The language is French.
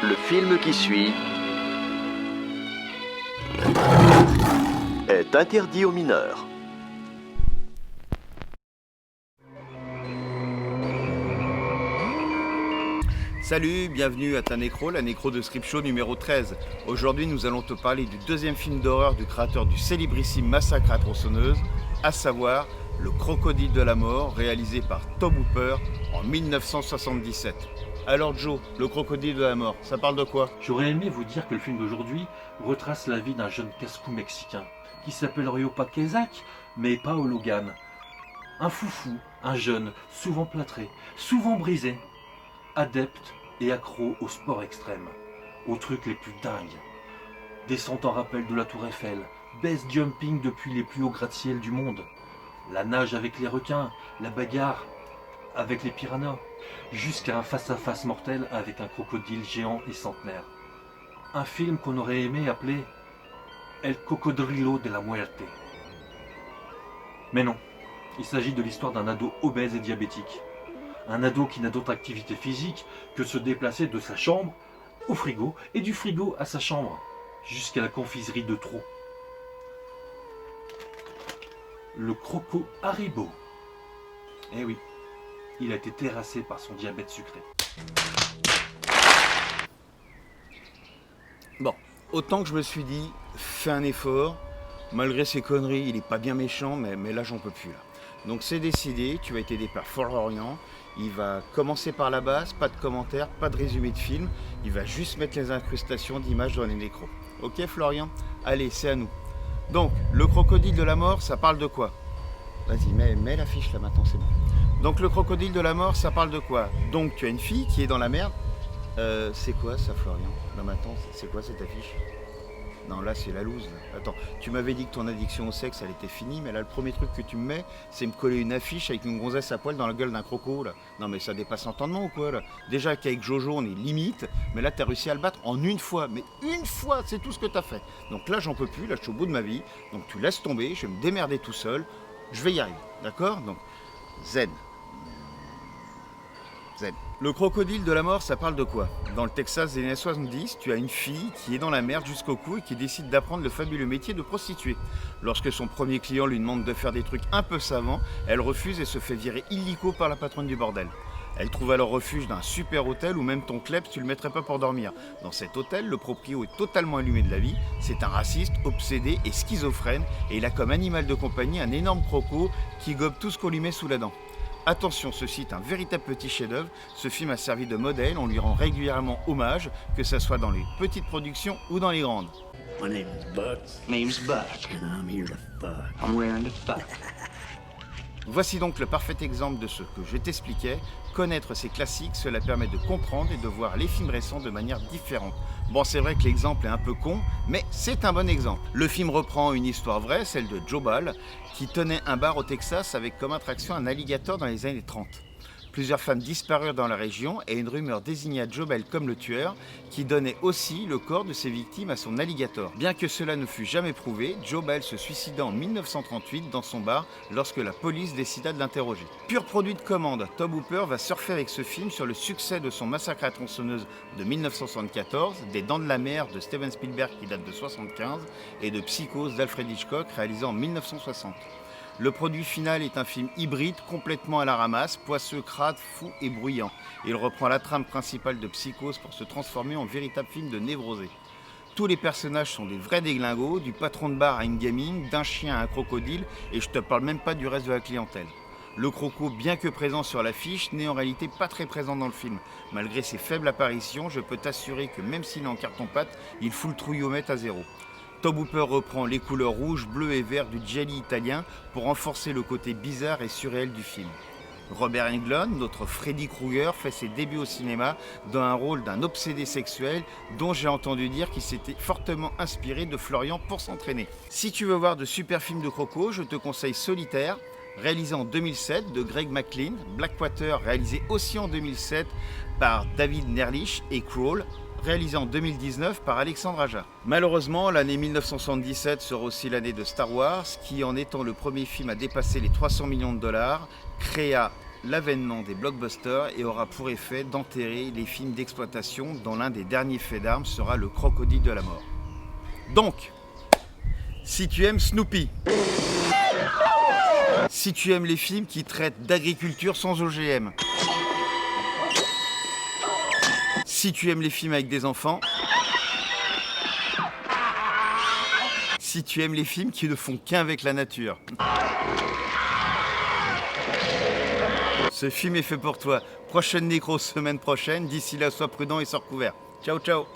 Le film qui suit est interdit aux mineurs. Salut, bienvenue à ta nécro, la nécro de Script Show numéro 13. Aujourd'hui, nous allons te parler du deuxième film d'horreur du créateur du célébrissime Massacre à tronçonneuse, à savoir Le Crocodile de la mort, réalisé par Tobe Hooper en 1977. Alors Joe, Le Crocodile de la mort, ça parle de quoi? J'aurais aimé vous dire que le film d'aujourd'hui retrace la vie d'un jeune casse-cou mexicain qui s'appelle Ryo Paquezac, mais pas au Logan. Un foufou, un jeune, souvent plâtré, souvent brisé, adepte et accro au sport extrême, aux trucs les plus dingues. Descente en rappel de la Tour Eiffel, base jumping depuis les plus hauts gratte-ciel du monde, la nage avec les requins, la bagarre avec les piranhas, jusqu'à un face-à-face mortel avec un crocodile géant et centenaire. Un film qu'on aurait aimé appeler El Cocodrilo de la Muerte. Mais non, il s'agit de l'histoire d'un ado obèse et diabétique. Un ado qui n'a d'autre activité physique que de se déplacer de sa chambre au frigo et du frigo à sa chambre, jusqu'à la confiserie de trop. Le Croco Haribo. Eh oui, il a été terrassé par son diabète sucré. Bon, autant que je me suis dit, fais un effort, malgré ses conneries, il est pas bien méchant, mais là j'en peux plus là. Donc c'est décidé, tu vas être aidé par Florian. Il va commencer par la base, pas de commentaires, pas de résumé de film. Il va juste mettre les incrustations d'images dans les nécros. Ok Florian? Allez, c'est à nous. Donc, Le Crocodile de la mort, ça parle de quoi? Vas-y, mets l'affiche là maintenant, c'est bon. Donc Le Crocodile de la mort, ça parle de quoi? Donc tu as une fille qui est dans la merde. C'est quoi ça Florian? Non mais attends, c'est quoi cette affiche? Non, là, c'est la loose. Là. Attends, tu m'avais dit que ton addiction au sexe, elle était finie, mais là, le premier truc que tu me mets, c'est me coller une affiche avec une gonzesse à poil dans la gueule d'un croco, là. Non, mais ça dépasse l'entendement ou quoi, là? Déjà qu'avec Jojo, on est limite, mais là, t'as réussi à le battre en une fois. Mais une fois, c'est tout ce que t'as fait. Donc là, j'en peux plus, là, je suis au bout de ma vie. Donc tu laisses tomber, je vais me démerder tout seul. Je vais y arriver, d'accord? Donc, zen. Zen. Le crocodile de la mort, ça parle de quoi? Dans le Texas des années 70, tu as une fille qui est dans la merde jusqu'au cou et qui décide d'apprendre le fabuleux métier de prostituée. Lorsque son premier client lui demande de faire des trucs un peu savants, elle refuse et se fait virer illico par la patronne du bordel. Elle trouve alors refuge d'un super hôtel où même ton kleps tu le mettrais pas pour dormir. Dans cet hôtel, le proprio est totalement allumé de la vie, c'est un raciste, obsédé et schizophrène et il a comme animal de compagnie un énorme croco qui gobe tout ce qu'on lui met sous la dent. Attention, ceci est un véritable petit chef-d'œuvre. Ce film a servi de modèle, on lui rend régulièrement hommage, que ce soit dans les petites productions ou dans les grandes. My name is Buck. Name's Buck. And I'm here to fuck. I'm raring to fuck. Voici donc le parfait exemple de ce que je t'expliquais. Connaître ces classiques, cela permet de comprendre et de voir les films récents de manière différente. Bon, c'est vrai que l'exemple est un peu con, mais c'est un bon exemple. Le film reprend une histoire vraie, celle de Joe Ball, qui tenait un bar au Texas avec comme attraction un alligator dans les années 30. Plusieurs femmes disparurent dans la région et une rumeur désigna Joe Bell comme le tueur, qui donnait aussi le corps de ses victimes à son alligator. Bien que cela ne fût jamais prouvé, Joe Bell se suicida en 1938 dans son bar lorsque la police décida de l'interroger. Pur produit de commande, Tobe Hooper va surfer avec ce film sur le succès de son Massacre à tronçonneuse de 1974, des Dents de la mer de Steven Spielberg qui date de 1975 et de Psychose d'Alfred Hitchcock réalisé en 1960. Le produit final est un film hybride complètement à la ramasse, poisseux, crade, fou et bruyant. Il reprend la trame principale de Psychose pour se transformer en véritable film de névrosé. Tous les personnages sont des vrais déglingos, du patron de bar à une gamine, d'un chien à un crocodile, et je te parle même pas du reste de la clientèle. Le croco, bien que présent sur l'affiche, n'est en réalité pas très présent dans le film. Malgré ses faibles apparitions, je peux t'assurer que même s'il est en carton-pâte, il fout le trouillomètre à zéro. Tobe Hooper reprend les couleurs rouge, bleu et vert du jelly italien pour renforcer le côté bizarre et surréel du film. Robert Englund, notre Freddy Krueger, fait ses débuts au cinéma dans un rôle d'un obsédé sexuel dont j'ai entendu dire qu'il s'était fortement inspiré de Florian pour s'entraîner. Si tu veux voir de super films de croco, je te conseille Solitaire, réalisé en 2007 de Greg McLean, Blackwater, réalisé aussi en 2007 par David Nerlich et Crawl, réalisé en 2019 par Alexandre Aja. Malheureusement, l'année 1977 sera aussi l'année de Star Wars, qui, en étant le premier film à dépasser les 300 millions de dollars, créa l'avènement des blockbusters et aura pour effet d'enterrer les films d'exploitation dont l'un des derniers faits d'armes sera le crocodile de la mort. Donc, si tu aimes Snoopy, si tu aimes les films qui traitent d'agriculture sans OGM, si tu aimes les films avec des enfants, si tu aimes les films qui ne font qu'un avec la nature, ce film est fait pour toi. Prochaine nécro semaine prochaine. D'ici là, sois prudent et sors couvert. Ciao, ciao.